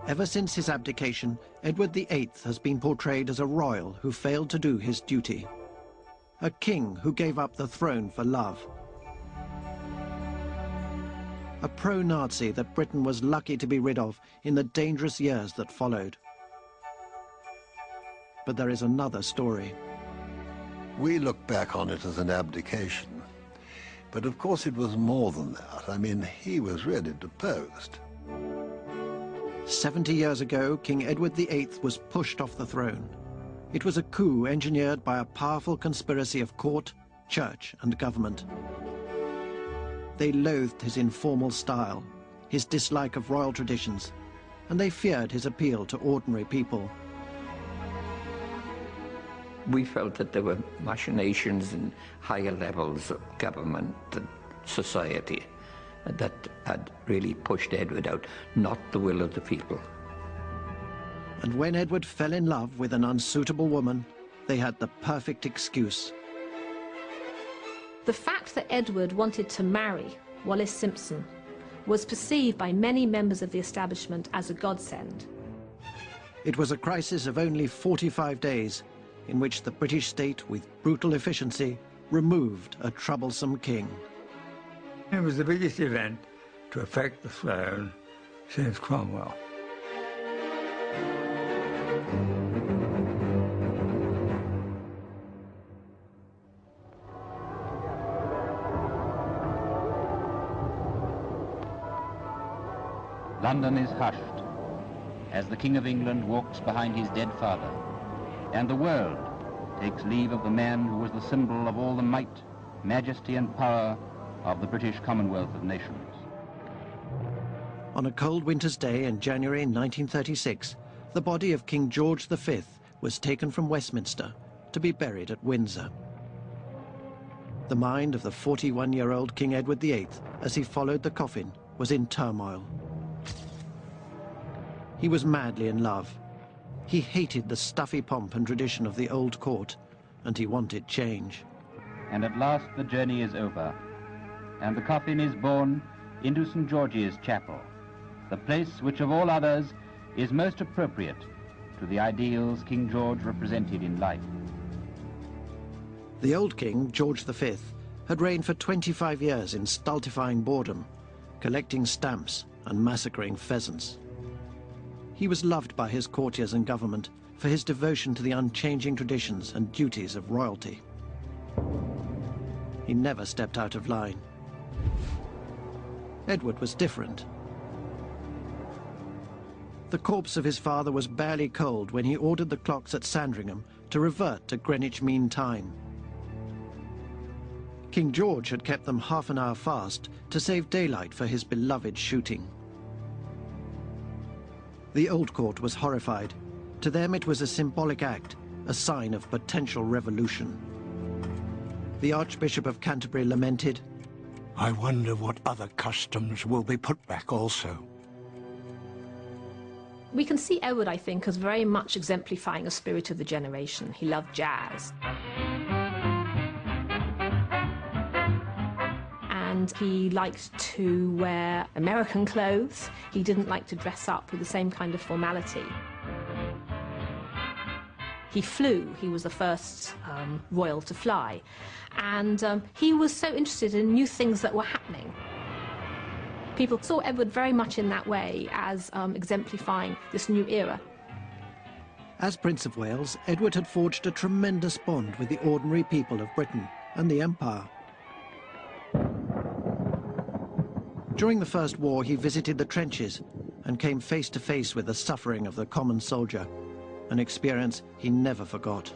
Ever since his abdication, Edward VIII has been portrayed as a royal who failed to do his duty. A king who gave up the throne for love. A pro-Nazi that Britain was lucky to be rid of in the dangerous years that followed. But there is another story. We look back on it as an abdication. But of course it was more than that. I mean, he was really deposed. 70 years ago, King Edward VIII was pushed off the throne. It was a coup engineered by a powerful conspiracy of court, church, and government. They loathed his informal style, his dislike of royal traditions, and they feared his appeal to ordinary people. We felt that there were machinations in higher levels of government and society that had really pushed Edward out, not the will of the people. And when Edward fell in love with an unsuitable woman, they had the perfect excuse. The fact that Edward wanted to marry Wallis Simpson was perceived by many members of the establishment as a godsend. It was a crisis of only 45 days in which the British state, with brutal efficiency, removed a troublesome king. It was the biggest event to affect the throne since Cromwell. London is hushed as the King of England walks behind his dead father, and the world takes leave of the man who was the symbol of all the might, majesty and power of the British Commonwealth of Nations. On a cold winter's day in January 1936, the body of King George V was taken from Westminster to be buried at Windsor. The mind of the 41-year-old King Edward VIII, as he followed the coffin, was in turmoil. He was madly in love. He hated the stuffy pomp and tradition of the old court, and he wanted change. And at last the journey is over, and the coffin is borne into St. George's Chapel, the place which of all others is most appropriate to the ideals King George represented in life. The old king, George V, had reigned for 25 years in stultifying boredom, collecting stamps and massacring pheasants. He was loved by his courtiers and government for his devotion to the unchanging traditions and duties of royalty. He never stepped out of line. Edward was different. The corpse of his father was barely cold when he ordered the clocks at Sandringham to revert to Greenwich Mean Time. King George had kept them half an hour fast to save daylight for his beloved shooting. The old court was horrified. To them it was a symbolic act, a sign of potential revolution. The Archbishop of Canterbury lamented, "I wonder what other customs will be put back also." We can see Edward, I think, as very much exemplifying a spirit of the generation. He loved jazz. And he liked to wear American clothes. He didn't like to dress up with the same kind of formality. He flew. He was the first royal to fly. And he was so interested in new things that were happening. People saw Edward very much in that way, as exemplifying this new era. As Prince of Wales, Edward had forged a tremendous bond with the ordinary people of Britain and the Empire. During the First War, he visited the trenches and came face to face with the suffering of the common soldier, an experience he never forgot.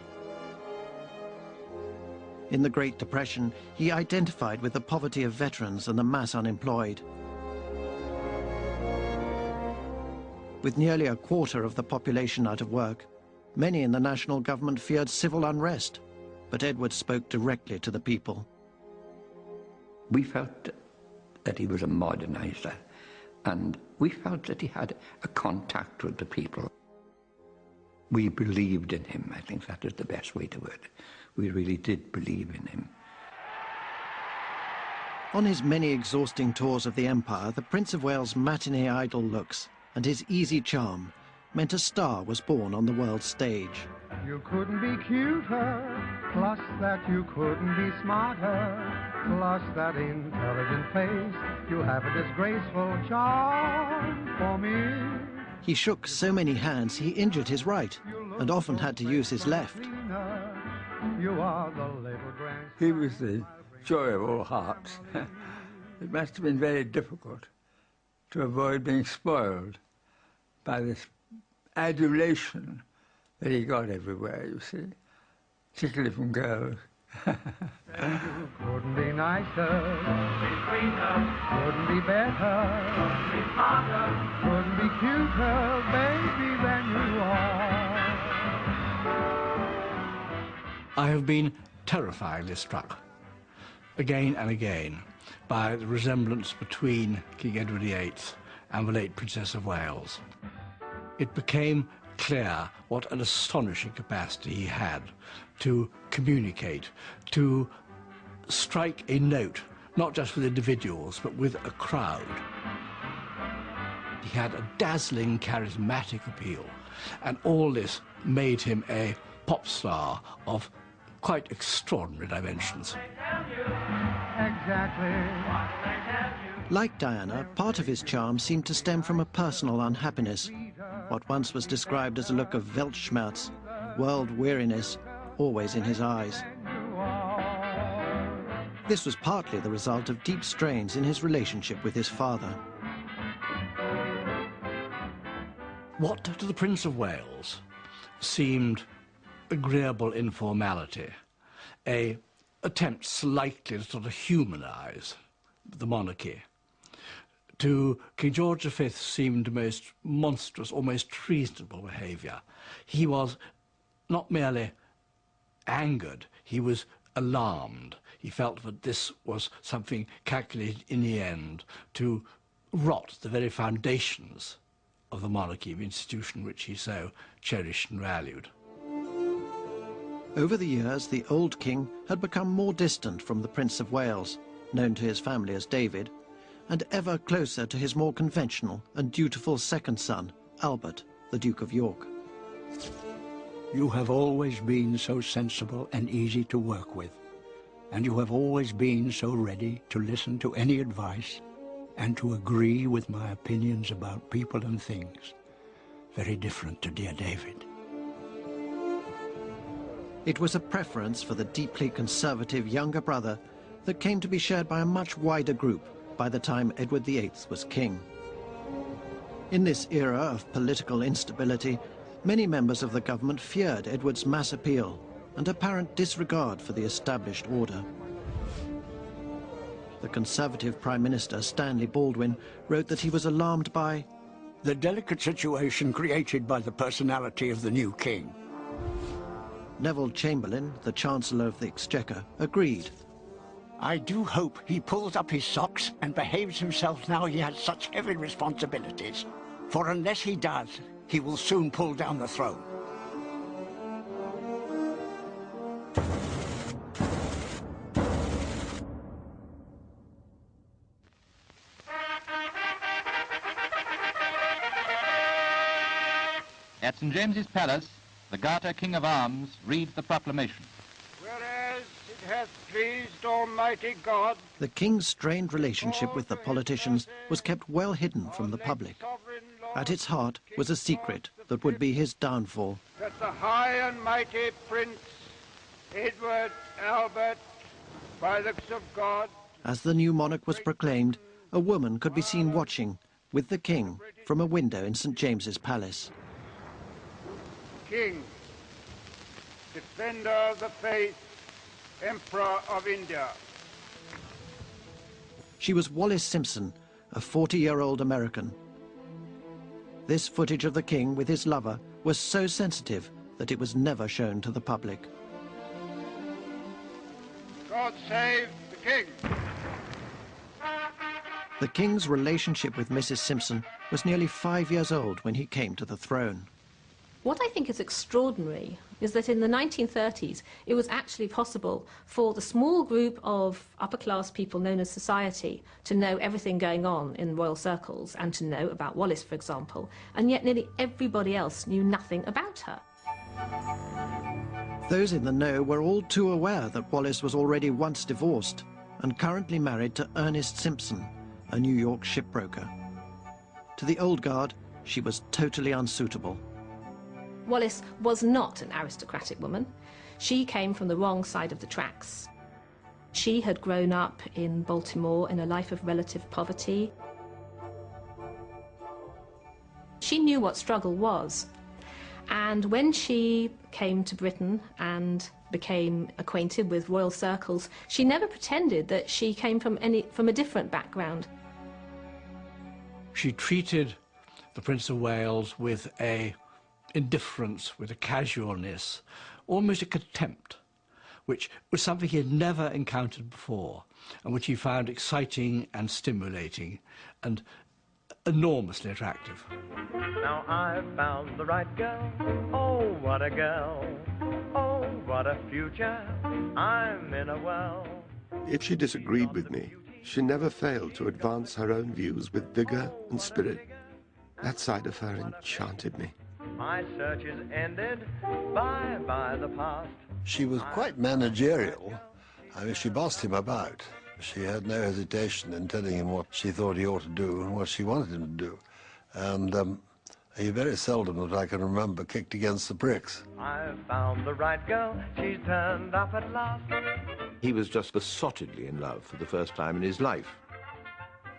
In the Great Depression, he identified with the poverty of veterans and the mass unemployed. With nearly a quarter of the population out of work, many in the national government feared civil unrest, but Edward spoke directly to the people. We felt that he was a modernizer, and we felt that he had a contact with the people. We believed in him. I think that is the best way to put it. We really did believe in him. On his many exhausting tours of the Empire, the Prince of Wales' matinee idol looks and his easy charm meant a star was born on the world stage. You couldn't be cuter, plus that you couldn't be smarter, plus that intelligent face, you have a disgraceful charm for me. He shook so many hands he injured his right and often had to use his left. You are the little grand... He was the joy of all hearts. It must have been very difficult to avoid being spoiled by this adulation that he got everywhere, you see, particularly from girls. Couldn't be nicer, couldn't be better, couldn't be cuter, baby, than you are. I have been terrifyingly struck, again and again, by the resemblance between King Edward VIII and the late Princess of Wales. It became clear what an astonishing capacity he had to communicate, to strike a note, not just with individuals, but with a crowd. He had a dazzling, charismatic appeal, and all this made him a pop star of quite extraordinary dimensions. Exactly. Like Diana, part of his charm seemed to stem from a personal unhappiness. What once was described as a look of Weltschmerz, world weariness, always in his eyes. This was partly the result of deep strains in his relationship with his father. What to the Prince of Wales seemed agreeable informality, an attempt slightly to sort of humanize the monarchy, to King George V seemed most monstrous, almost treasonable behaviour. He was not merely angered, he was alarmed. He felt that this was something calculated in the end to rot the very foundations of the monarchy, the institution which he so cherished and valued. Over the years, the old king had become more distant from the Prince of Wales, known to his family as David, and ever closer to his more conventional and dutiful second son, Albert, the Duke of York. You have always been so sensible and easy to work with, and you have always been so ready to listen to any advice and to agree with my opinions about people and things. Very different to dear David. It was a preference for the deeply conservative younger brother that came to be shared by a much wider group by the time Edward VIII was king. In this era of political instability, many members of the government feared Edward's mass appeal and apparent disregard for the established order. The Conservative Prime Minister, Stanley Baldwin, wrote that he was alarmed by the delicate situation created by the personality of the new king. Neville Chamberlain, the Chancellor of the Exchequer, agreed. I do hope he pulls up his socks and behaves himself now he has such heavy responsibilities. For unless he does, he will soon pull down the throne. At St. James's Palace, the Garter King of Arms reads the proclamation. Whereas it hath pleased Almighty God... The king's strained relationship with the politicians was kept well hidden from the public. At its heart was a secret that would be his downfall. That the high and mighty Prince Edward Albert, by the grace of God... As the new monarch was proclaimed, a woman could be seen watching, with the king, from a window in St. James's Palace. King, Defender of the Faith, Emperor of India. She was Wallis Simpson, a 40-year-old American. This footage of the king with his lover was so sensitive that it was never shown to the public. God save the king. The king's relationship with Mrs. Simpson was nearly 5 years old when he came to the throne. What I think is extraordinary is that in the 1930s, it was actually possible for the small group of upper-class people known as society to know everything going on in royal circles and to know about Wallis, for example, and yet nearly everybody else knew nothing about her. Those in the know were all too aware that Wallis was already once divorced and currently married to Ernest Simpson, a New York shipbroker. To the old guard, she was totally unsuitable. Wallis was not an aristocratic woman. She came from the wrong side of the tracks. She had grown up in Baltimore in a life of relative poverty. She knew what struggle was. And when she came to Britain and became acquainted with royal circles, she never pretended that she came from a different background. She treated the Prince of Wales with a indifference, with a casualness, almost a contempt, which was something he had never encountered before, and which he found exciting and stimulating and enormously attractive. Now I've found the right girl, oh what a girl, oh what a future, I'm in a well. If she disagreed with me, she never failed to advance her own views with vigor and spirit. That side of her enchanted me. My search is ended, bye-bye the past. She was quite managerial. I mean, she bossed him about. She had no hesitation in telling him what she thought he ought to do and what she wanted him to do. And he very seldom, that I can remember, kicked against the pricks. I've found the right girl, she's turned up at last. He was just besottedly in love for the first time in his life.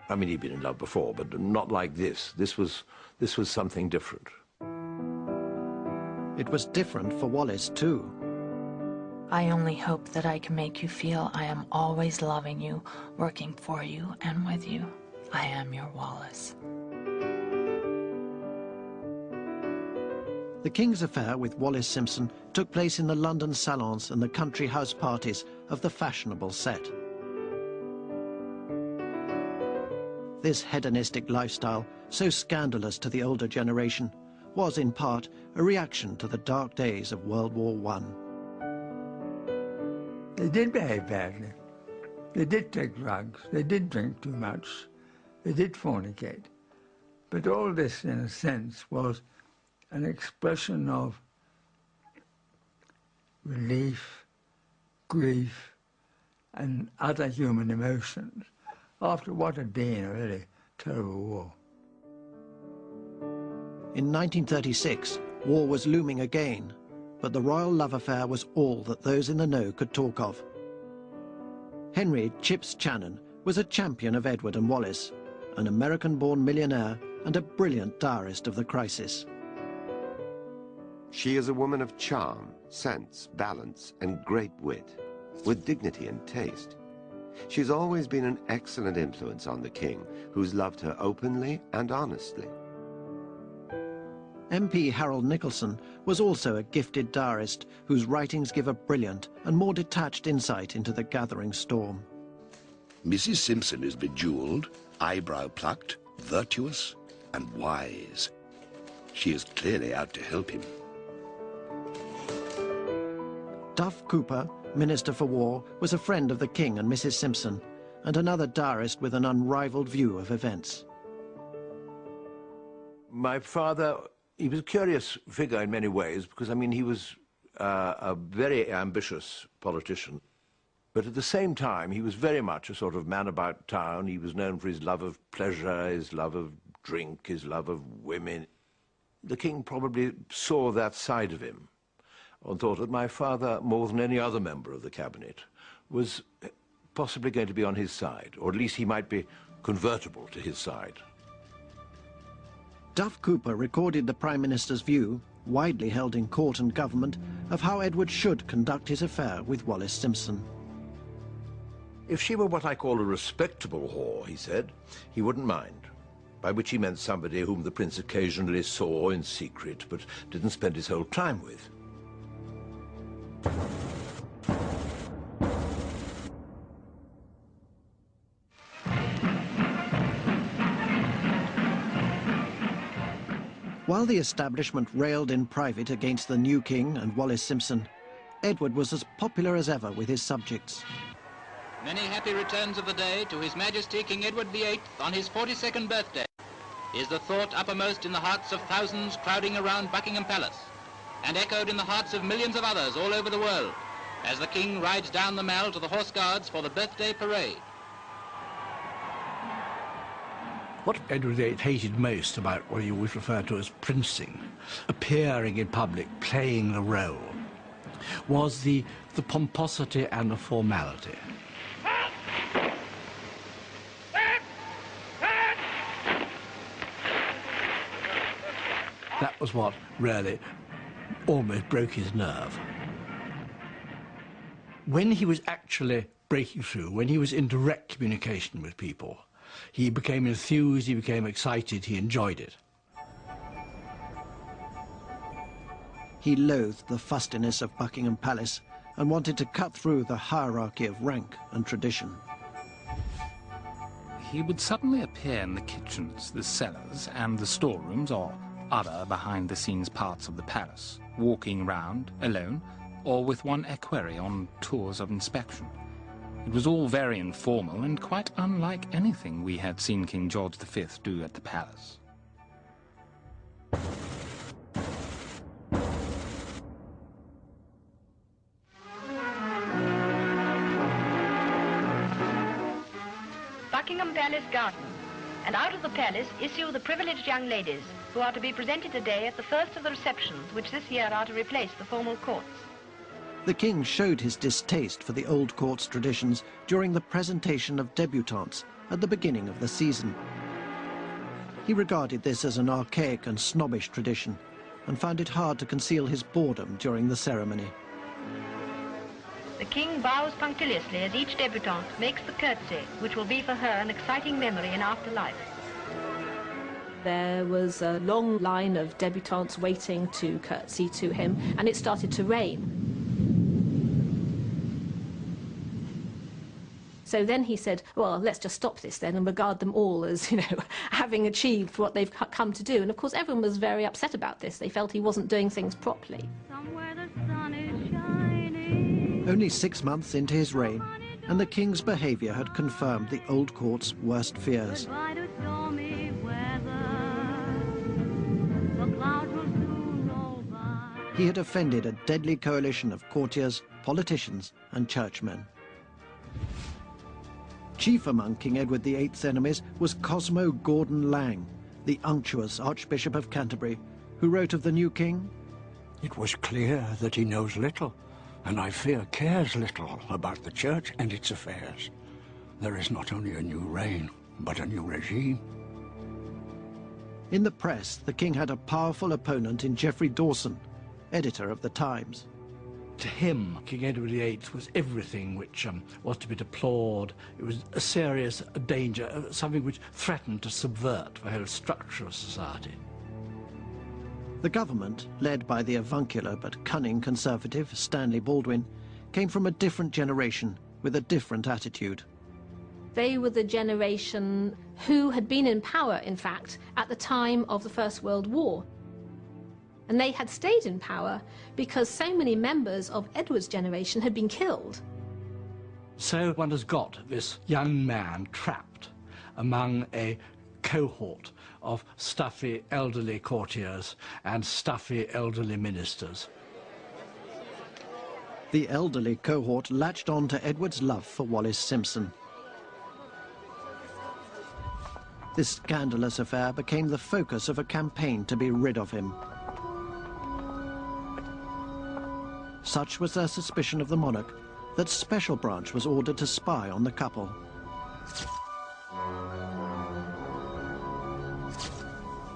I mean, he'd been in love before, but not like this. This was something different. It was different for Wallis, too. I only hope that I can make you feel I am always loving you, working for you and with you. I am your Wallis. The King's affair with Wallis Simpson took place in the London salons and the country house parties of the fashionable set. This hedonistic lifestyle, so scandalous to the older generation, was in part a reaction to the dark days of World War I. They did behave badly. They did take drugs. They did drink too much. They did fornicate. But all this, in a sense, was an expression of relief, grief, and other human emotions after what had been a really terrible war. In 1936, war was looming again, but the royal love affair was all that those in the know could talk of. Henry Chips Channon was a champion of Edward and Wallis, an American-born millionaire and a brilliant diarist of the crisis. She is a woman of charm, sense, balance, and great wit, with dignity and taste. She's always been an excellent influence on the king, who's loved her openly and honestly. MP Harold Nicholson was also a gifted diarist whose writings give a brilliant and more detached insight into the gathering storm. Mrs. Simpson is bejeweled, eyebrow-plucked, virtuous, and wise. She is clearly out to help him. Duff Cooper, Minister for War, was a friend of the King and Mrs. Simpson, and another diarist with an unrivaled view of events. My father, he was a curious figure in many ways, because, I mean, he was a very ambitious politician. But at the same time, he was very much a sort of man about town. He was known for his love of pleasure, his love of drink, his love of women. The King probably saw that side of him and thought that my father, more than any other member of the cabinet, was possibly going to be on his side, or at least he might be convertible to his side. Duff Cooper recorded the Prime Minister's view, widely held in court and government, of how Edward should conduct his affair with Wallis Simpson. If she were what I call a respectable whore, he said, he wouldn't mind, by which he meant somebody whom the Prince occasionally saw in secret, but didn't spend his whole time with. While the establishment railed in private against the new king and Wallis Simpson, Edward was as popular as ever with his subjects. Many happy returns of the day to His Majesty King Edward VIII on his 42nd birthday is the thought uppermost in the hearts of thousands crowding around Buckingham Palace, and echoed in the hearts of millions of others all over the world as the King rides down the Mall to the Horse Guards for the birthday parade. What Edward VIII hated most about what he always referred to as princing, appearing in public, playing the role, was the pomposity and the formality. That was what really almost broke his nerve. When he was actually breaking through, when he was in direct communication with people, he became enthused, he became excited, he enjoyed it. He loathed the fustiness of Buckingham Palace and wanted to cut through the hierarchy of rank and tradition. He would suddenly appear in the kitchens, the cellars and the storerooms or other behind-the-scenes parts of the palace, walking round alone or with one equerry on tours of inspection. It was all very informal and quite unlike anything we had seen King George V do at the palace. Buckingham Palace Garden, and out of the palace issue the privileged young ladies who are to be presented today at the first of the receptions which this year are to replace the formal courts. The king showed his distaste for the old court's traditions during the presentation of debutantes at the beginning of the season. He regarded this as an archaic and snobbish tradition and found it hard to conceal his boredom during the ceremony. The king bows punctiliously as each debutante makes the curtsy, which will be for her an exciting memory in afterlife. There was a long line of debutantes waiting to curtsy to him, and it started to rain. So then he said, well, let's just stop this then and regard them all as, having achieved what they've come to do. And of course, everyone was very upset about this. They felt he wasn't doing things properly. Only 6 months into his reign, and the king's behaviour had confirmed the old court's worst fears. He had offended a deadly coalition of courtiers, politicians and churchmen. Chief among King Edward VIII's enemies was Cosmo Gordon Lang, the unctuous Archbishop of Canterbury, who wrote of the new king, "It was clear that he knows little, and I fear cares little about the church and its affairs. There is not only a new reign, but a new regime." In the press, the king had a powerful opponent in Geoffrey Dawson, editor of the Times. To him, King Edward VIII was everything which was to be deplored. It was a serious danger, something which threatened to subvert the whole structure of society. The government, led by the avuncular but cunning conservative Stanley Baldwin, came from a different generation with a different attitude. They were the generation who had been in power, in fact, at the time of the First World War. And they had stayed in power because so many members of Edward's generation had been killed. So one has got this young man trapped among a cohort of stuffy elderly courtiers and stuffy elderly ministers. The elderly cohort latched on to Edward's love for Wallis Simpson. This scandalous affair became the focus of a campaign to be rid of him. Such was their suspicion of the monarch that Special Branch was ordered to spy on the couple.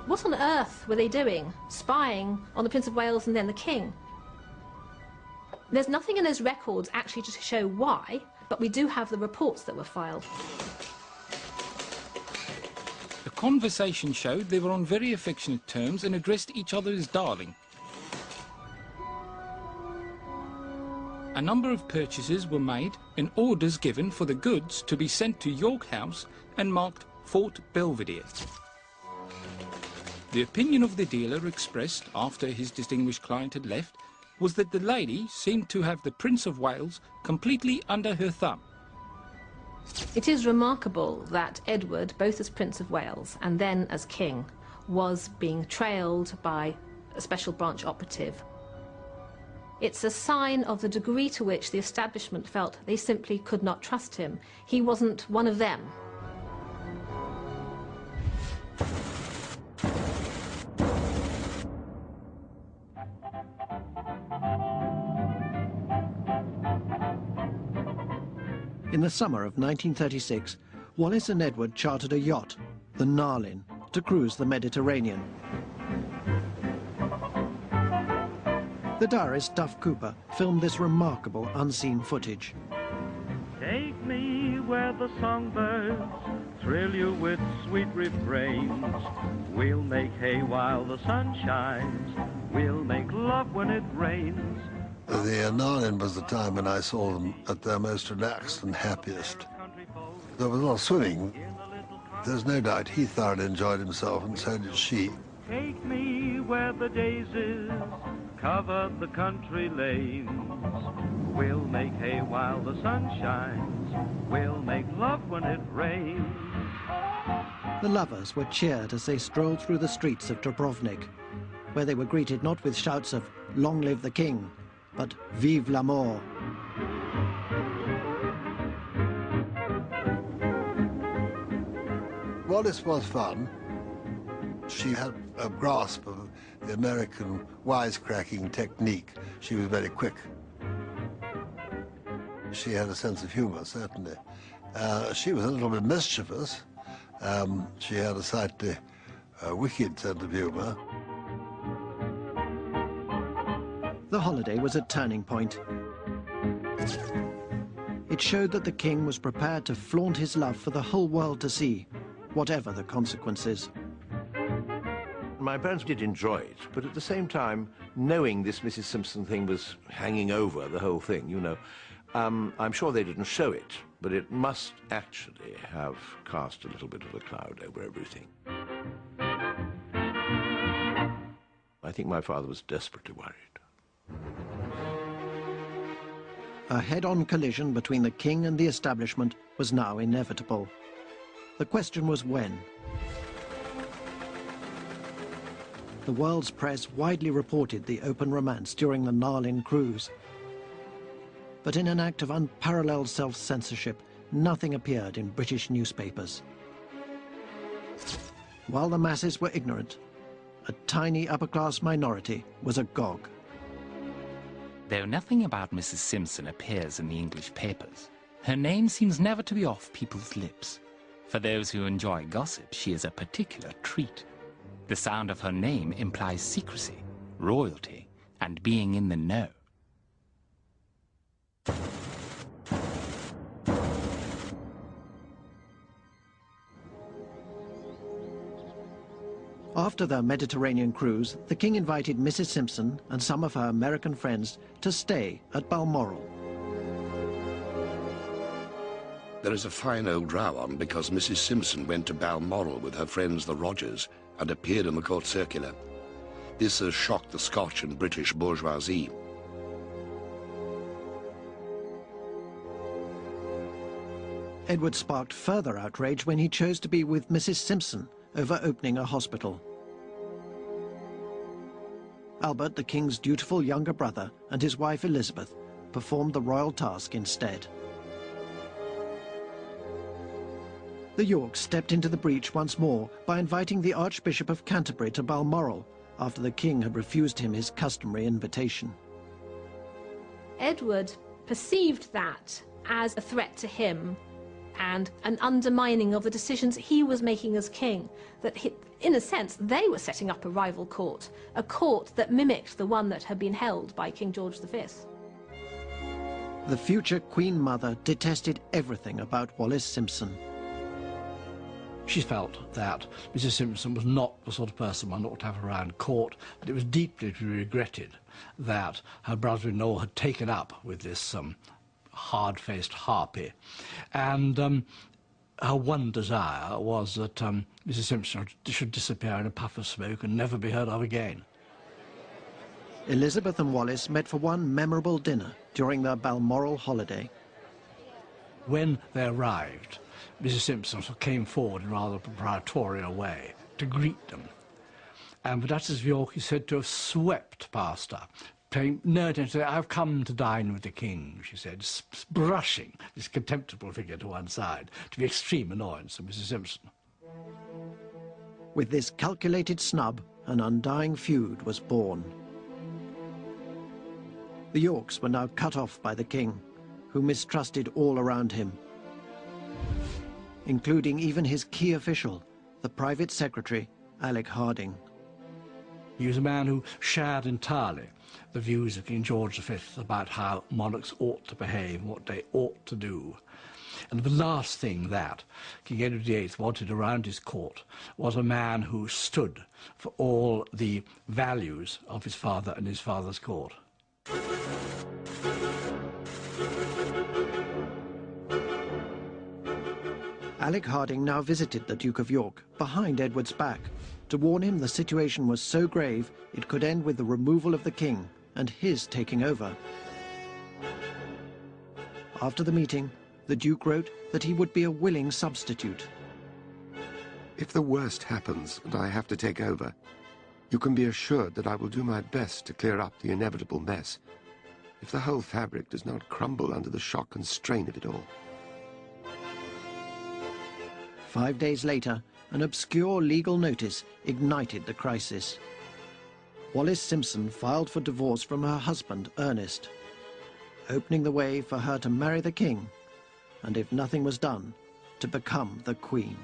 What on earth were they doing, spying on the Prince of Wales and then the King? There's nothing in those records actually to show why, but we do have the reports that were filed. The conversation showed they were on very affectionate terms and addressed each other as darling. A number of purchases were made and orders given for the goods to be sent to York House and marked Fort Belvedere. The opinion of the dealer expressed after his distinguished client had left was that the lady seemed to have the Prince of Wales completely under her thumb. It is remarkable that Edward, both as Prince of Wales and then as King, was being trailed by a special branch operative. It's a sign of the degree to which the establishment felt they simply could not trust him. He wasn't one of them. In the summer of 1936, Wallis and Edward chartered a yacht, the Narlin, to cruise the Mediterranean. The diarist Duff Cooper filmed this remarkable unseen footage. Take me where the songbirds thrill you with sweet refrains. We'll make hay while the sun shines. We'll make love when it rains. The Narlin was the time when I saw them at their most relaxed and happiest. There was a lot of swimming. There's no doubt he thoroughly enjoyed himself, and so did she. Take me where the daisies cover the country lanes. We'll make hay while the sun shines. We'll make love when it rains. The lovers were cheered as they strolled through the streets of Dubrovnik, where they were greeted not with shouts of "Long live the King," but "Vive l'amour." Wallis was fun. She had a grasp of the American wisecracking technique. She was very quick. She had a sense of humor, certainly. She was a little bit mischievous. She had a slightly wicked sense of humor. The holiday was a turning point. It showed that the king was prepared to flaunt his love for the whole world to see, whatever the consequences. My parents did enjoy it, but at the same time, knowing this Mrs. Simpson thing was hanging over the whole thing, you know, I'm sure they didn't show it, but it must actually have cast a little bit of a cloud over everything. I think my father was desperately worried. A head-on collision between the king and the establishment was now inevitable. The question was when. The world's press widely reported the open romance during the Narlin cruise. But in an act of unparalleled self-censorship, nothing appeared in British newspapers. While the masses were ignorant, a tiny upper-class minority was agog. Though nothing about Mrs. Simpson appears in the English papers, her name seems never to be off people's lips. For those who enjoy gossip, she is a particular treat. The sound of her name implies secrecy, royalty, and being in the know. After their Mediterranean cruise, the king invited Mrs. Simpson and some of her American friends to stay at Balmoral. There is a fine old row on because Mrs. Simpson went to Balmoral with her friends the Rogers and appeared in the court circular. This has shocked the Scotch and British bourgeoisie. Edward sparked further outrage when he chose to be with Mrs. Simpson over opening a hospital. Albert, the king's dutiful younger brother, and his wife Elizabeth performed the royal task instead. The Yorks stepped into the breach once more by inviting the Archbishop of Canterbury to Balmoral after the king had refused him his customary invitation. Edward perceived that as a threat to him and an undermining of the decisions he was making as king, that in a sense they were setting up a rival court, a court that mimicked the one that had been held by King George V. The future Queen Mother detested everything about Wallis Simpson. She felt that Mrs. Simpson was not the sort of person one ought to have around court, but it was deeply to be regretted that her brother-in-law had taken up with this hard-faced harpy. And her one desire was that Mrs. Simpson should disappear in a puff of smoke and never be heard of again. Elizabeth and Wallis met for one memorable dinner during their Balmoral holiday. When they arrived, Mrs. Simpson came forward in rather a proprietorial way to greet them. And the Duchess of York is said to have swept past her, paying no attention. "I've come to dine with the King," she said, brushing this contemptible figure to one side, to the extreme annoyance of Mrs. Simpson. With this calculated snub, an undying feud was born. The Yorks were now cut off by the King, who mistrusted all around him, including even his key official, the private secretary, Alec Harding. He was a man who shared entirely the views of King George V about how monarchs ought to behave and what they ought to do. And the last thing that King Edward VIII wanted around his court was a man who stood for all the values of his father and his father's court. Alec Harding now visited the Duke of York behind Edward's back to warn him the situation was so grave it could end with the removal of the King and his taking over. After the meeting, the Duke wrote that he would be a willing substitute. "If the worst happens and I have to take over, you can be assured that I will do my best to clear up the inevitable mess, if the whole fabric does not crumble under the shock and strain of it all." 5 days later, an obscure legal notice ignited the crisis. Wallis Simpson filed for divorce from her husband, Ernest, opening the way for her to marry the King, and if nothing was done, to become the Queen.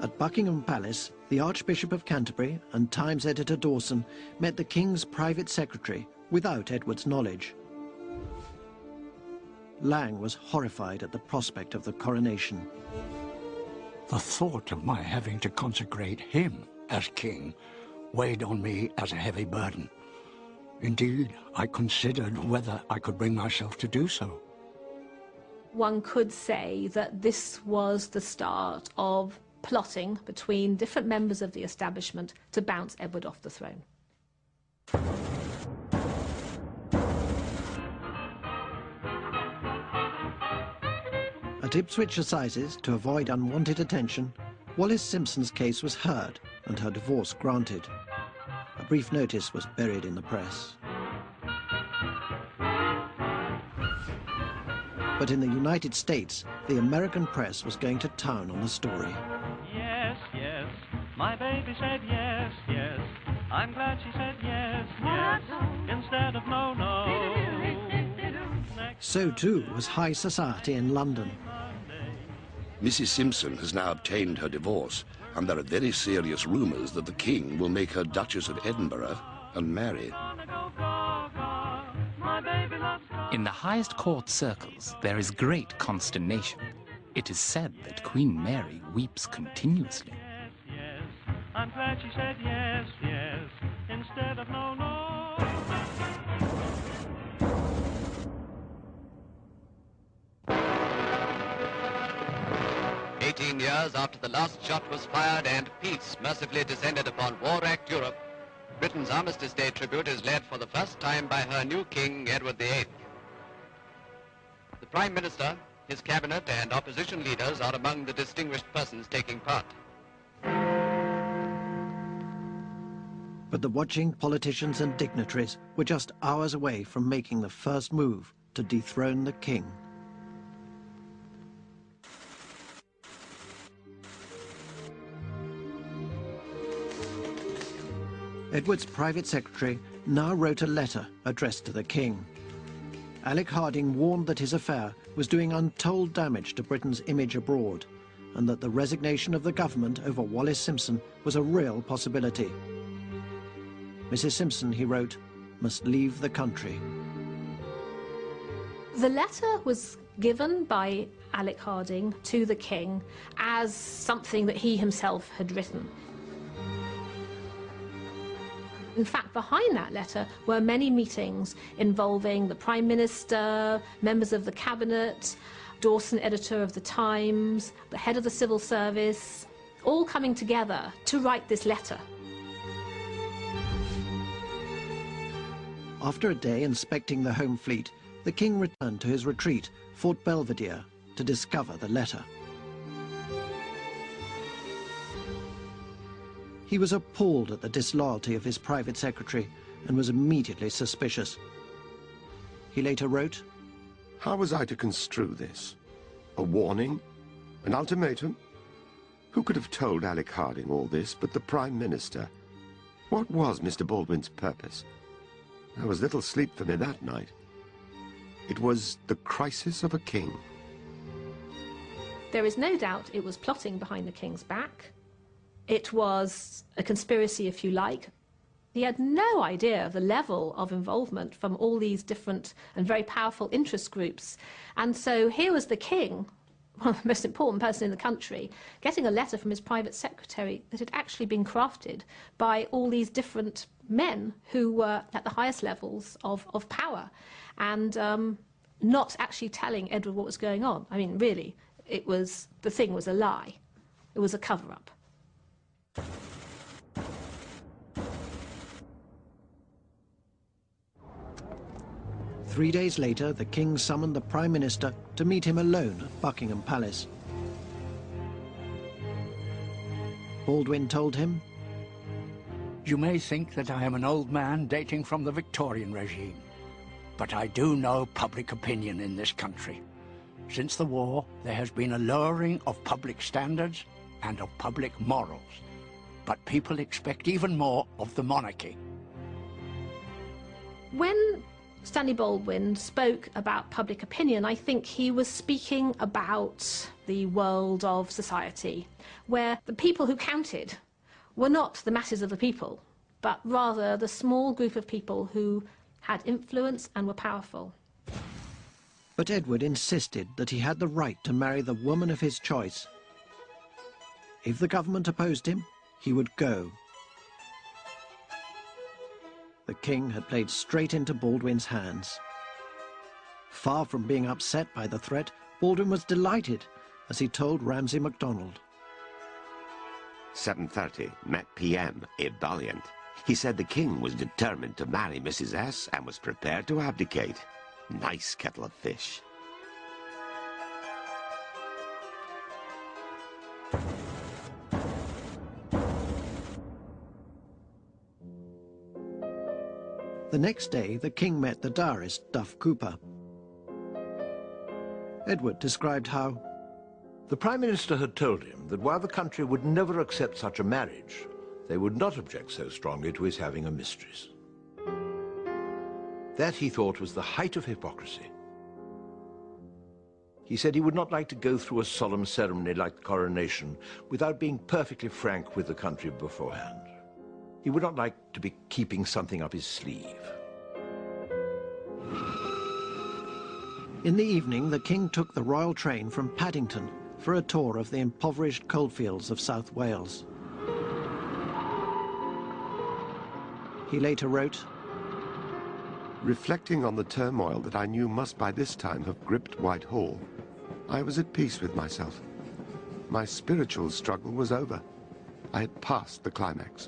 At Buckingham Palace, the Archbishop of Canterbury and Times editor Dawson met the King's private secretary without Edward's knowledge. Lang was horrified at the prospect of the coronation. The thought of my having to consecrate him as king weighed on me as a heavy burden. Indeed, I considered whether I could bring myself to do so. One could say that this was the start of plotting between different members of the establishment to bounce Edward off the throne. At Ipswich Assizes, to avoid unwanted attention, Wallis Simpson's case was heard and her divorce granted. A brief notice was buried in the press. But in the United States, the American press was going to town on the story. Yes, yes, my baby said yes, yes. I'm glad she said yes, yes, instead of no, no. So too was high society in London. Mrs. Simpson has now obtained her divorce, and there are very serious rumours that the King will make her Duchess of Edinburgh and marry. In the highest court circles, there is great consternation. It is said that Queen Mary weeps continuously. Yes, yes, I'm glad she said yes, yes, instead of no, no. 18 years after the last shot was fired and peace mercifully descended upon war-wracked Europe, Britain's Armistice Day tribute is led for the first time by her new King, Edward VIII. The Prime Minister, his cabinet and opposition leaders are among the distinguished persons taking part. But the watching politicians and dignitaries were just hours away from making the first move to dethrone the King. Edward's private secretary now wrote a letter addressed to the King. Alec Harding warned that his affair was doing untold damage to Britain's image abroad, and that the resignation of the government over Wallis Simpson was a real possibility. Mrs. Simpson, he wrote, must leave the country. The letter was given by Alec Harding to the King as something that he himself had written. In fact, behind that letter were many meetings involving the Prime Minister, members of the Cabinet, Dawson, editor of the Times, the head of the Civil Service, all coming together to write this letter. After a day inspecting the home fleet, the king returned to his retreat, Fort Belvedere, to discover the letter. He was appalled at the disloyalty of his private secretary and was immediately suspicious. He later wrote, "How was I to construe this? A warning? An ultimatum? Who could have told Alec Harding all this but the Prime Minister? What was Mr. Baldwin's purpose? There was little sleep for me that night. It was the crisis of a king." There is no doubt it was plotting behind the king's back. It was a conspiracy, if you like. He had no idea of the level of involvement from all these different and very powerful interest groups. And so here was the king, one of the most important person in the country, getting a letter from his private secretary that had actually been crafted by all these different men who were at the highest levels of power, and not actually telling Edward what was going on. I mean, really, the thing was a lie. It was a cover-up. Three days later, the king summoned the Prime Minister to meet him alone at Buckingham Palace. Baldwin told him, "You may think that I am an old man dating from the Victorian regime, but I do know public opinion in this country. Since the war, there has been a lowering of public standards and of public morals, but people expect even more of the monarchy." When Stanley Baldwin spoke about public opinion, I think he was speaking about the world of society, where the people who counted were not the masses of the people, but rather the small group of people who had influence and were powerful. But Edward insisted that he had the right to marry the woman of his choice. If the government opposed him, he would go. The king had played straight into Baldwin's hands. Far from being upset by the threat, Baldwin was delighted, as he told Ramsay MacDonald. 7:30, Met PM, ebullient. He said the king was determined to marry Mrs. S. and was prepared to abdicate. Nice kettle of fish. The next day, the king met the diarist, Duff Cooper. Edward described how the Prime Minister had told him that while the country would never accept such a marriage, they would not object so strongly to his having a mistress. That, he thought, was the height of hypocrisy. He said he would not like to go through a solemn ceremony like the coronation without being perfectly frank with the country beforehand. He would not like to be keeping something up his sleeve. In the evening, the king took the royal train from Paddington for a tour of the impoverished coalfields of South Wales. He later wrote, "Reflecting on the turmoil that I knew must by this time have gripped Whitehall, I was at peace with myself. My spiritual struggle was over. I had passed the climax."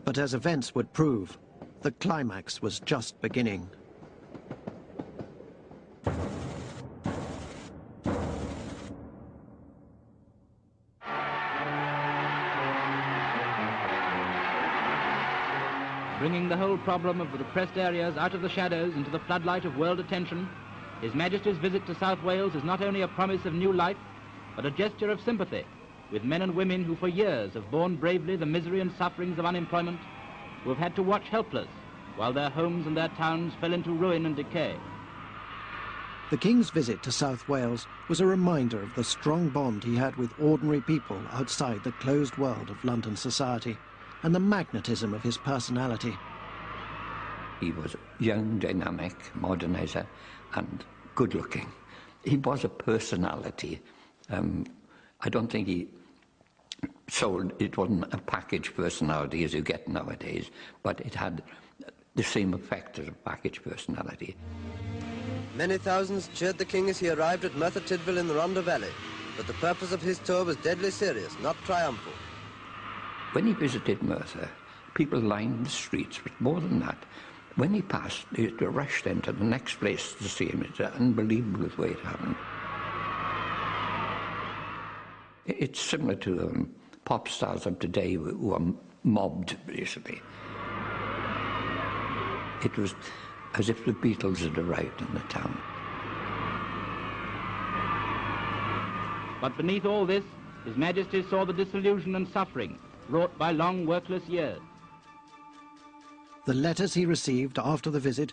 But as events would prove, the climax was just beginning. Bringing the whole problem of the repressed areas out of the shadows into the floodlight of world attention, His Majesty's visit to South Wales is not only a promise of new life, but a gesture of sympathy with men and women who for years have borne bravely the misery and sufferings of unemployment, who have had to watch helpless while their homes and their towns fell into ruin and decay. The King's visit to South Wales was a reminder of the strong bond he had with ordinary people outside the closed world of London society, and the magnetism of his personality. He was young, dynamic, modernizer, and good-looking. He was a personality. I don't think he sold, it wasn't a package personality as you get nowadays, but it had the same effect as a package personality. Many thousands cheered the king as he arrived at Merthyr Tydfil in the Rhondda Valley, but the purpose of his tour was deadly serious, not triumphal. When he visited Merthyr, people lined the streets, but more than that, when he passed, they rushed into the next place to see him. It's unbelievable the way it happened. It's similar to pop stars of today who are mobbed, basically. It was as if the Beatles had arrived in the town. But beneath all this, His Majesty saw the disillusion and suffering wrought by long workless years. The letters he received after the visit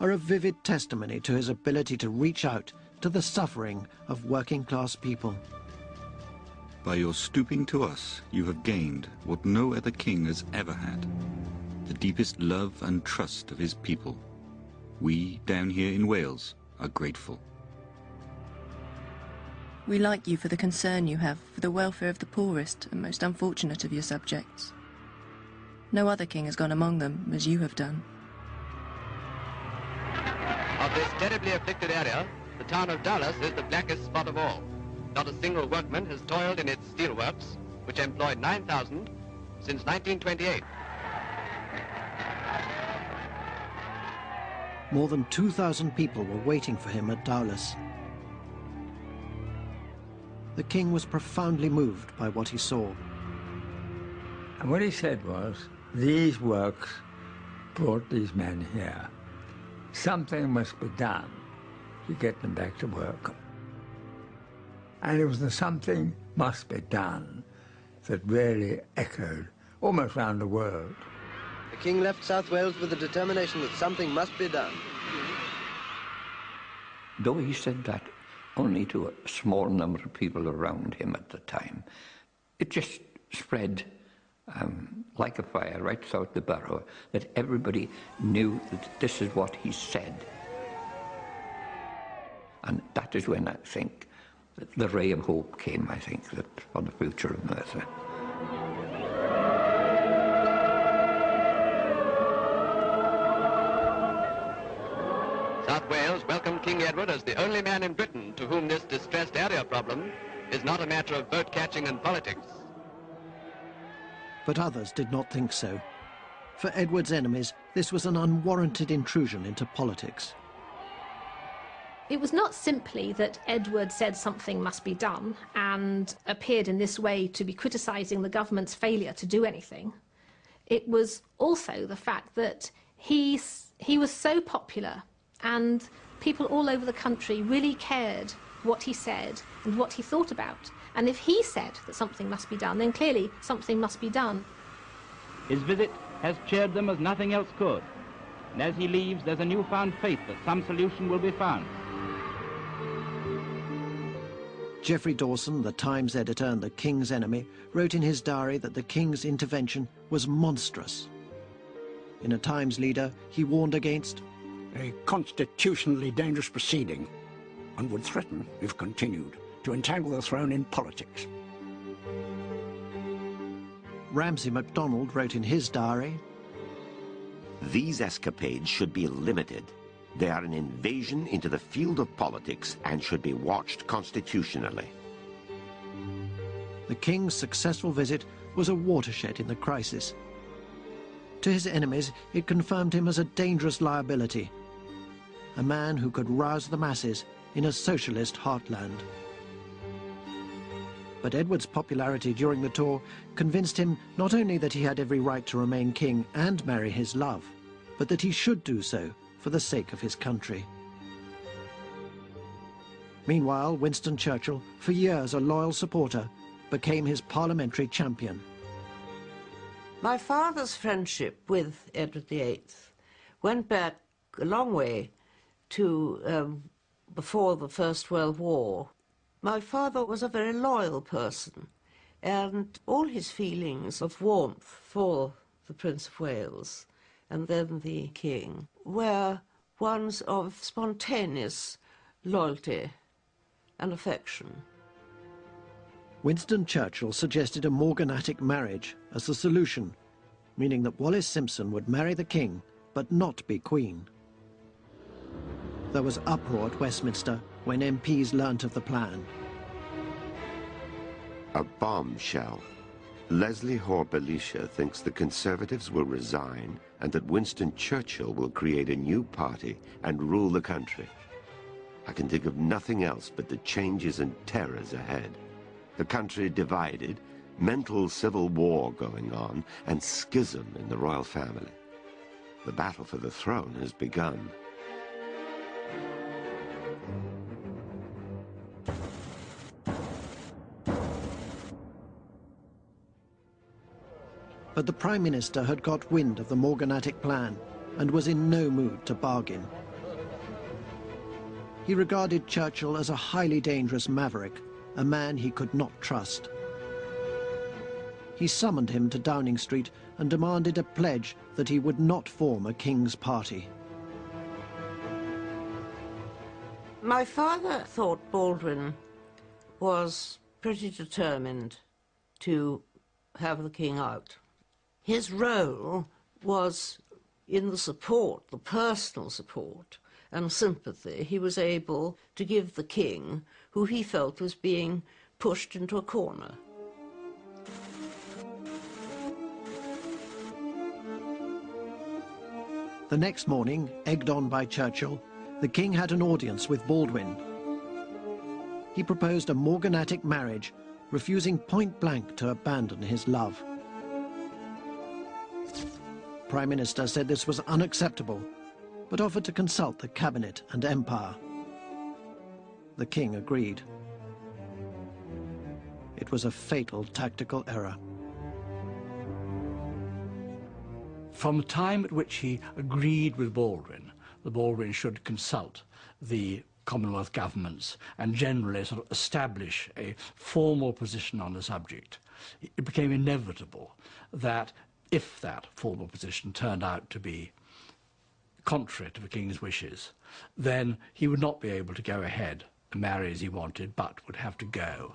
are a vivid testimony to his ability to reach out to the suffering of working-class people. By your stooping to us, you have gained what no other king has ever had, the deepest love and trust of his people. We, down here in Wales, are grateful. We like you for the concern you have for the welfare of the poorest and most unfortunate of your subjects. No other king has gone among them as you have done. Of this terribly afflicted area, the town of Dallas is the blackest spot of all. Not a single workman has toiled in its steelworks, which employed 9,000 since 1928. More than 2,000 people were waiting for him at Dowlas. The king was profoundly moved by what he saw. And what he said was, these works brought these men here. Something must be done to get them back to work. And it was the something must be done that really echoed almost around the world. The king left South Wales with the determination that something must be done. Though he said that only to a small number of people around him at the time, it just spread like a fire right throughout the borough, that everybody knew that this is what he said. And that is when I think that the ray of hope came, I think, that for the future of Merthyr. South Wales welcomed King Edward as the only man in Britain to whom this distressed area problem is not a matter of vote catching and politics. But others did not think so. For Edward's enemies, this was an unwarranted intrusion into politics. It was not simply that Edward said something must be done and appeared in this way to be criticising the government's failure to do anything. It was also the fact that he was so popular and people all over the country really cared what he said and what he thought about. And if he said that something must be done, then clearly something must be done. His visit has cheered them as nothing else could. And as he leaves, there's a newfound faith that some solution will be found. Geoffrey Dawson, the Times editor and the King's enemy, wrote in his diary that the King's intervention was monstrous. In a Times leader, he warned against a constitutionally dangerous proceeding and would threaten, if continued, to entangle the throne in politics. Ramsay MacDonald wrote in his diary, "These escapades should be limited. They are an invasion into the field of politics and should be watched constitutionally." The King's successful visit was a watershed in the crisis. To his enemies, it confirmed him as a dangerous liability, a man who could rouse the masses in a socialist heartland. But Edward's popularity during the tour convinced him not only that he had every right to remain king and marry his love, but that he should do so for the sake of his country. Meanwhile, Winston Churchill, for years a loyal supporter, became his parliamentary champion. My father's friendship with Edward VIII went back a long way to before the First World War. My father was a very loyal person, and all his feelings of warmth for the Prince of Wales and then the King were ones of spontaneous loyalty and affection. Winston Churchill suggested a morganatic marriage as the solution, meaning that Wallis Simpson would marry the king but not be queen. There was uproar at Westminster when MPs learnt of the plan. A bombshell. Leslie Hoare-Belisha thinks the Conservatives will resign and that Winston Churchill will create a new party and rule the country. I can think of nothing else but the changes and terrors ahead. The country divided, mental civil war going on, and schism in the royal family. The battle for the throne has begun. But the Prime Minister had got wind of the morganatic plan and was in no mood to bargain. He regarded Churchill as a highly dangerous maverick, a man he could not trust. He summoned him to Downing Street and demanded a pledge that he would not form a King's party. My father thought Baldwin was pretty determined to have the king out. His role was in the support, the personal support and sympathy he was able to give the king, who he felt was being pushed into a corner. The next morning, egged on by Churchill, the king had an audience with Baldwin. He proposed a morganatic marriage, refusing point blank to abandon his love. Prime Minister said this was unacceptable, but offered to consult the cabinet and empire. The king agreed. It was a fatal tactical error. From the time at which he agreed with Baldwin, that Baldwin should consult the Commonwealth governments and generally sort of establish a formal position on the subject, it became inevitable that if that formal position turned out to be contrary to the king's wishes, then he would not be able to go ahead and marry as he wanted, but would have to go.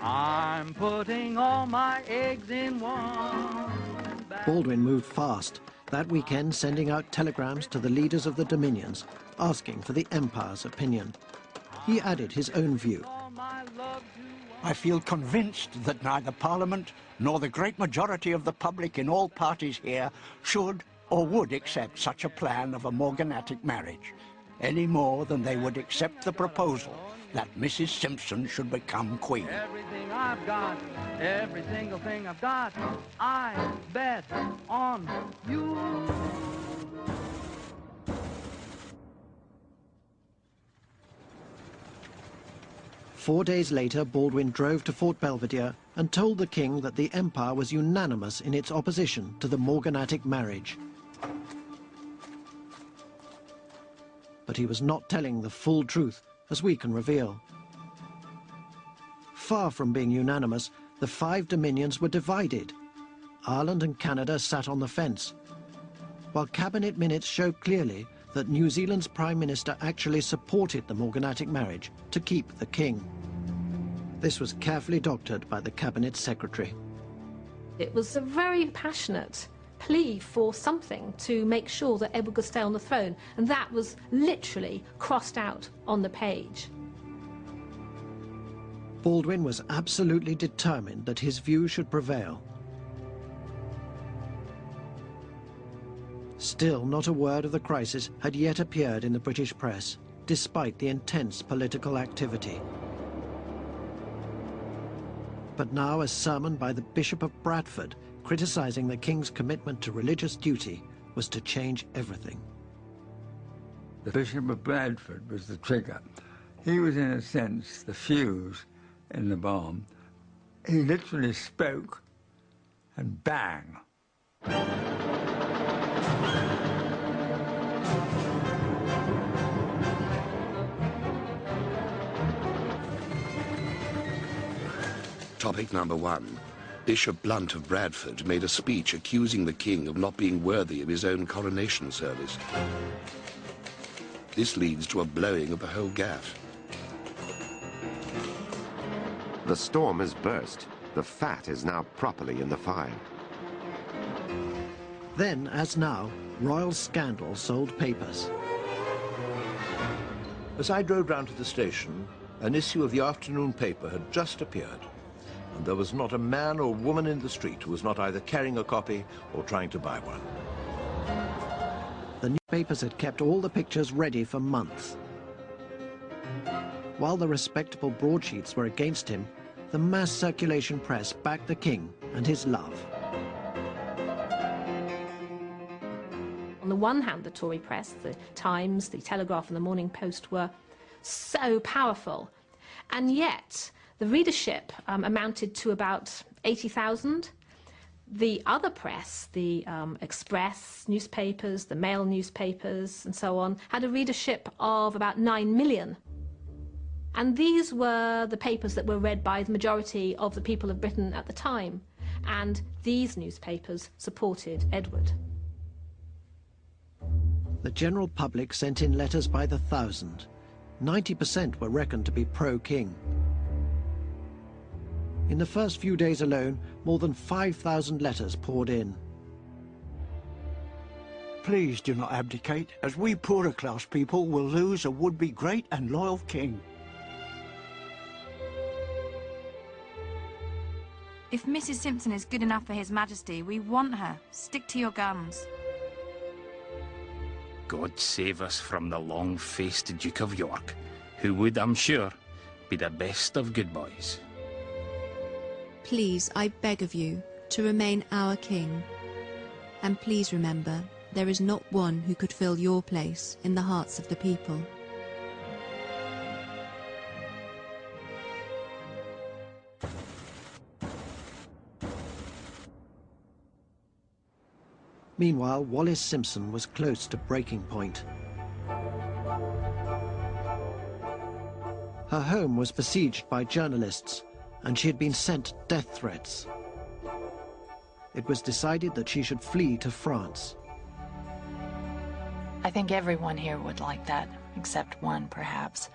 I'm putting all my eggs in one. Baldwin moved fast, that weekend sending out telegrams to the leaders of the dominions, asking for the empire's opinion. He added his own view. I feel convinced that neither Parliament nor the great majority of the public in all parties here should or would accept such a plan of a morganatic marriage, any more than they would accept the proposal that Mrs. Simpson should become queen. Everything I've got, every single thing I've got, I bet on you. Four days later, Baldwin drove to Fort Belvedere and told the king that the empire was unanimous in its opposition to the morganatic marriage. But he was not telling the full truth, as we can reveal. Far from being unanimous, the five dominions were divided. Ireland and Canada sat on the fence, while cabinet minutes show clearly that New Zealand's Prime Minister actually supported the morganatic marriage to keep the king. This was carefully doctored by the cabinet secretary. It was a very passionate plea for something to make sure that Edward could stay on the throne, and that was literally crossed out on the page. Baldwin was absolutely determined that his view should prevail. Still, not a word of the crisis had yet appeared in the British press, despite the intense political activity. But now a sermon by the Bishop of Bradford, criticising the king's commitment to religious duty, was to change everything. The Bishop of Bradford was the trigger. He was, in a sense, the fuse in the bomb. He literally spoke, and bang. Topic number 1. Bishop Blunt of Bradford made a speech accusing the king of not being worthy of his own coronation service. This leads to a blowing of the whole gaff. The storm has burst. The fat is now properly in the fire. Then, as now, royal scandal sold papers. As I drove down to the station, an issue of the afternoon paper had just appeared, and there was not a man or woman in the street who was not either carrying a copy or trying to buy one. The newspapers had kept all the pictures ready for months. While the respectable broadsheets were against him, the mass circulation press backed the king and his love. On the one hand, the Tory press, the Times, the Telegraph and the Morning Post were so powerful, and yet the readership amounted to about 80,000. The other press, the Express newspapers, the Mail newspapers and so on, had a readership of about 9 million. And these were the papers that were read by the majority of the people of Britain at the time. And these newspapers supported Edward. The general public sent in letters by the thousand. 90% were reckoned to be pro-king. In the first few days alone, more than 5,000 letters poured in. Please do not abdicate, as we poorer class people will lose a would-be great and loyal king. If Mrs. Simpson is good enough for His Majesty, we want her. Stick to your guns. God save us from the long-faced Duke of York, who would, I'm sure, be the best of good boys. Please, I beg of you, to remain our king. And please remember, there is not one who could fill your place in the hearts of the people. Meanwhile, Wallis Simpson was close to breaking point. Her home was besieged by journalists, and she had been sent death threats. It was decided that she should flee to France. I think everyone here would like that, except one, perhaps.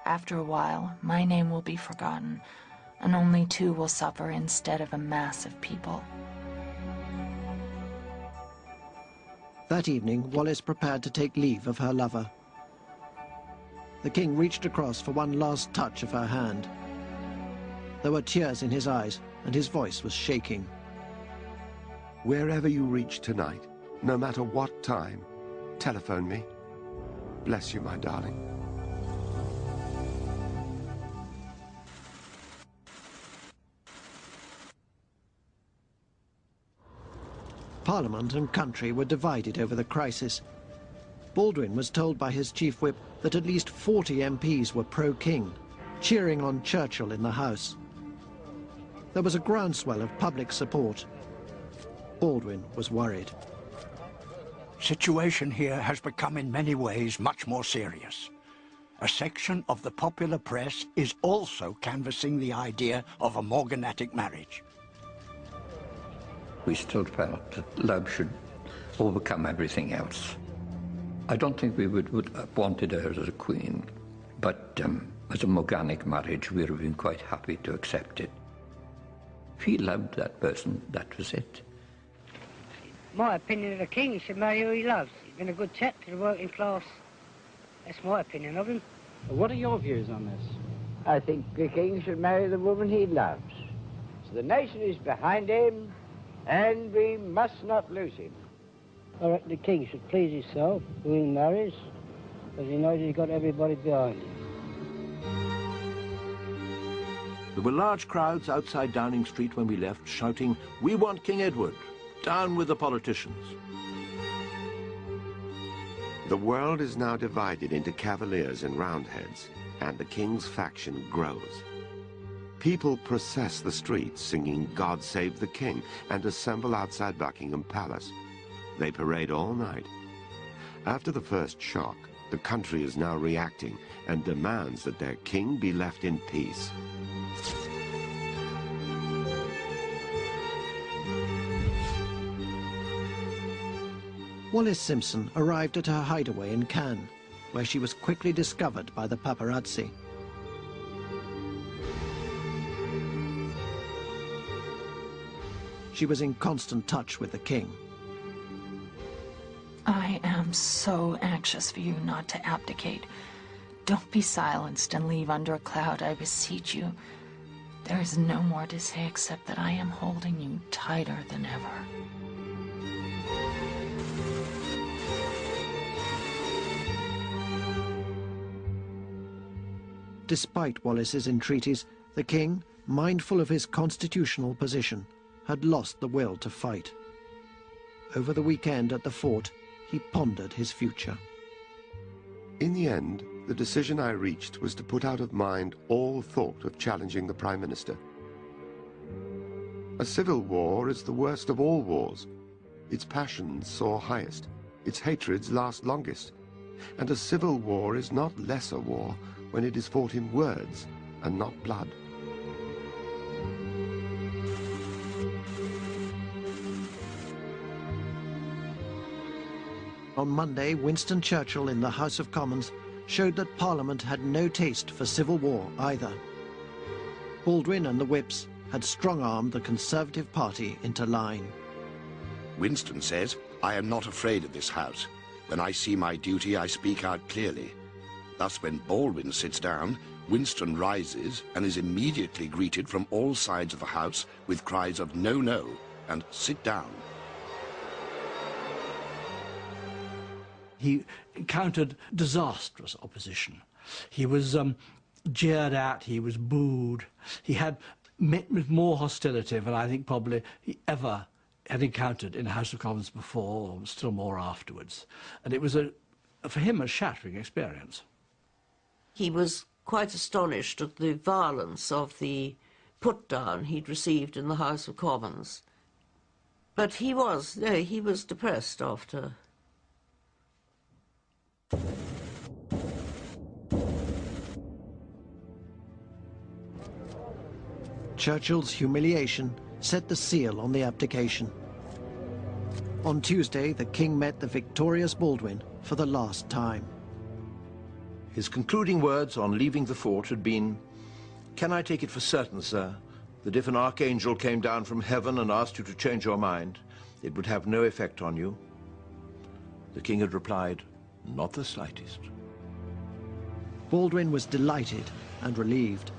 After a while, my name will be forgotten, and only two will suffer instead of a mass of people. That evening, Wallis prepared to take leave of her lover. The king reached across for one last touch of her hand. There were tears in his eyes, and his voice was shaking. Wherever you reach tonight, no matter what time, telephone me. Bless you, my darling. Parliament and country were divided over the crisis. Baldwin was told by his chief whip that at least 40 MPs were pro-king, cheering on Churchill in the House. There was a groundswell of public support. Baldwin was worried. Situation here has become in many ways much more serious. A section of the popular press is also canvassing the idea of a morganatic marriage. We still felt that love should overcome everything else. I don't think we would have wanted her as a queen, but as a morganic marriage, we would have been quite happy to accept it. If he loved that person, that was it. My opinion of the king, he should marry who he loves. He's been a good chap to the working class. That's my opinion of him. What are your views on this? I think the king should marry the woman he loves. So the nation is behind him, and we must not lose him. I reckon the king should please himself who he marries, because he knows he's got everybody behind him. There were large crowds outside Downing Street when we left, shouting, "We want King Edward! Down with the politicians!" The world is now divided into cavaliers and roundheads, and the king's faction grows. People process the streets singing "God Save the King" and assemble outside Buckingham Palace. They parade all night. After the first shock, the country is now reacting and demands that their king be left in peace. Wallis Simpson arrived at her hideaway in Cannes, where she was quickly discovered by the paparazzi. She was in constant touch with the king. I am so anxious for you not to abdicate. Don't be silenced and leave under a cloud, I beseech you. There is no more to say except that I am holding you tighter than ever. Despite Wallis's entreaties, the king, mindful of his constitutional position, had lost the will to fight. Over the weekend at the fort, he pondered his future. In the end, the decision I reached was to put out of mind all thought of challenging the Prime Minister. A civil war is the worst of all wars. Its passions soar highest, its hatreds last longest, and a civil war is not less a war when it is fought in words and not blood. On Monday, Winston Churchill in the House of Commons showed that Parliament had no taste for civil war either. Baldwin and the whips had strong-armed the Conservative Party into line. Winston says, I am not afraid of this House. When I see my duty, I speak out clearly. Thus, when Baldwin sits down, Winston rises and is immediately greeted from all sides of the House with cries of no, no, and sit down. He encountered disastrous opposition. He was jeered at, he was booed. He had met with more hostility than I think probably he ever had encountered in the House of Commons before, or still more afterwards. And it was, for him, a shattering experience. He was quite astonished at the violence of the put-down he'd received in the House of Commons. But he was depressed after. Churchill's humiliation set the seal on the abdication. On Tuesday, the king met the victorious Baldwin for the last time. His concluding words on leaving the fort had been, "Can I take it for certain, sir, that if an archangel came down from heaven and asked you to change your mind, it would have no effect on you?" The king had replied, "Not the slightest." Baldwin was delighted and relieved.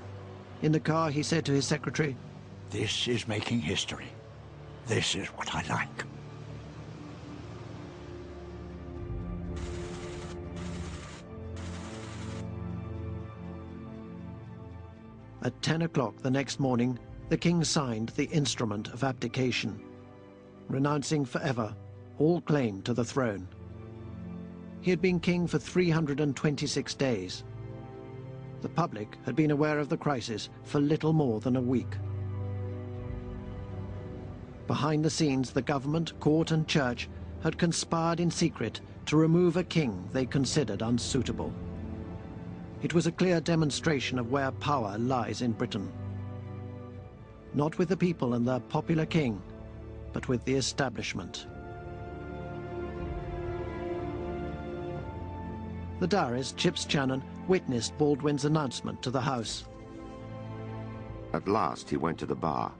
In the car, he said to his secretary, "This is making history. This is what I like." At 10 o'clock the next morning, the king signed the instrument of abdication, renouncing forever all claim to the throne. He had been king for 326 days. The public had been aware of the crisis for little more than a week. Behind the scenes, the government, court and church had conspired in secret to remove a king they considered unsuitable. It was a clear demonstration of where power lies in Britain. Not with the people and their popular king, but with the establishment. The diarist, Chips Channon, witnessed Baldwin's announcement to the House. At last he went to the bar.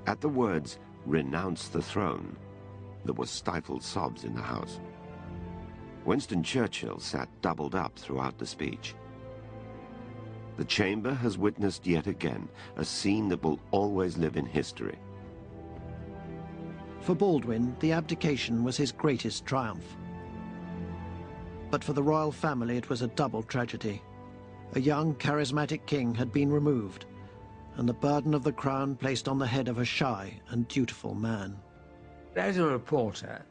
At the words, "Renounce the throne," there were stifled sobs in the House. Winston Churchill sat doubled up throughout the speech. The chamber has witnessed yet again a scene that will always live in history. For Baldwin, the abdication was his greatest triumph. But for the royal family, it was a double tragedy. A young, charismatic king had been removed, and the burden of the crown placed on the head of a shy and dutiful man. As a reporter,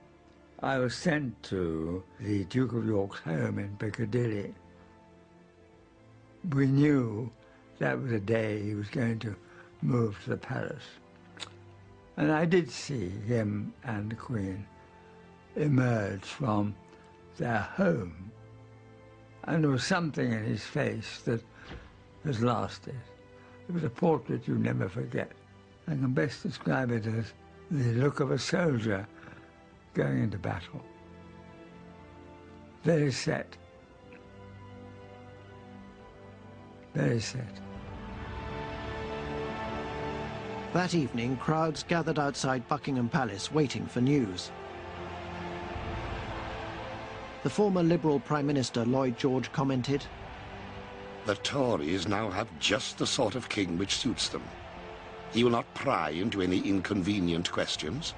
I was sent to the Duke of York's home in Piccadilly. We knew that was the day he was going to move to the palace. And I did see him and the Queen emerge from their home. And there was something in his face that has lasted. It was a portrait you never forget. I can best describe it as the look of a soldier going into battle. Very set. Very set. That evening, crowds gathered outside Buckingham Palace waiting for news. The former Liberal Prime Minister Lloyd George commented, "The Tories now have just the sort of king which suits them. He will not pry into any inconvenient questions.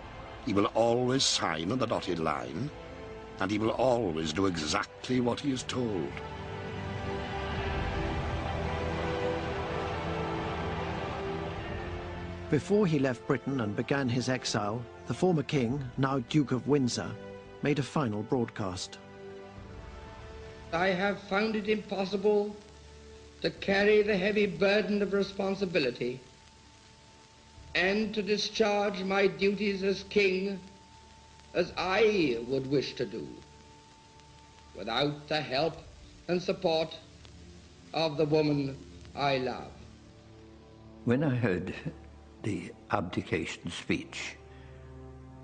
He will always sign on the dotted line, and he will always do exactly what he is told." Before he left Britain and began his exile, the former king, now Duke of Windsor, made a final broadcast. I have found it impossible to carry the heavy burden of responsibility and to discharge my duties as king as I would wish to do without the help and support of the woman I love. When I heard the abdication speech,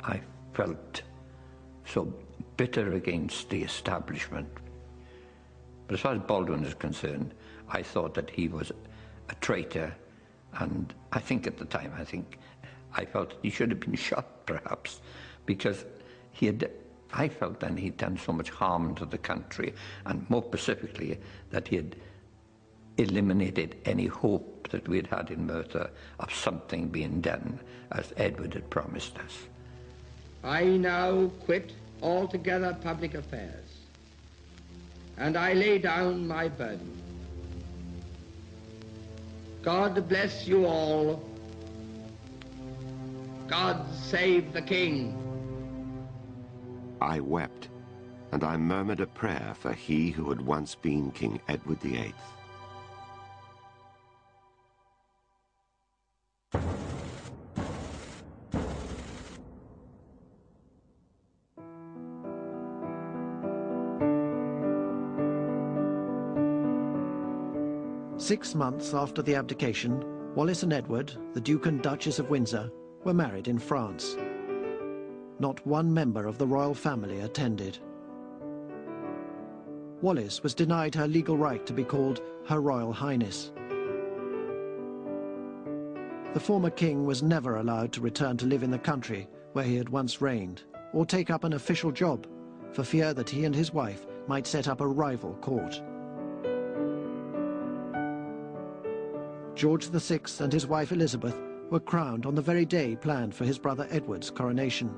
I felt so bitter against the establishment. But as far as Baldwin is concerned, I thought that he was a traitor, and I think at the time, I felt he should have been shot, perhaps, because I felt then he'd done so much harm to the country, and more specifically, that he had eliminated any hope that we had had in Merthyr of something being done, as Edward had promised us. I now quit altogether public affairs, and I lay down my burden. God bless you all. God save the King. I wept, and I murmured a prayer for he who had once been King Edward VIII. Six months after the abdication, Wallis and Edward, the Duke and Duchess of Windsor, were married in France. Not one member of the royal family attended. Wallis was denied her legal right to be called Her Royal Highness. The former king was never allowed to return to live in the country where he had once reigned, or take up an official job, for fear that he and his wife might set up a rival court. George VI and his wife Elizabeth were crowned on the very day planned for his brother Edward's coronation.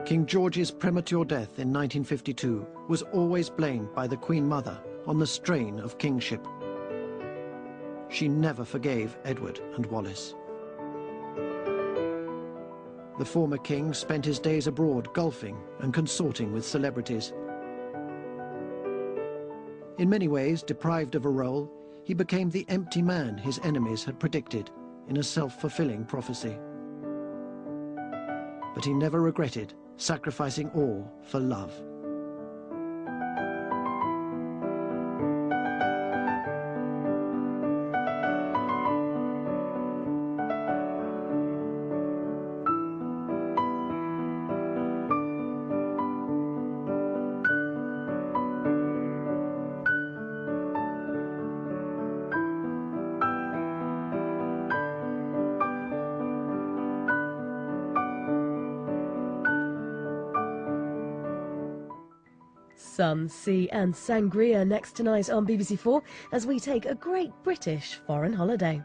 King George's premature death in 1952 was always blamed by the Queen Mother on the strain of kingship. She never forgave Edward and Wallis. The former king spent his days abroad golfing and consorting with celebrities. In many ways, deprived of a role, he became the empty man his enemies had predicted in a self-fulfilling prophecy. But he never regretted sacrificing all for love. Sun, Sea and Sangria next tonight on BBC4 as we take a great British foreign holiday.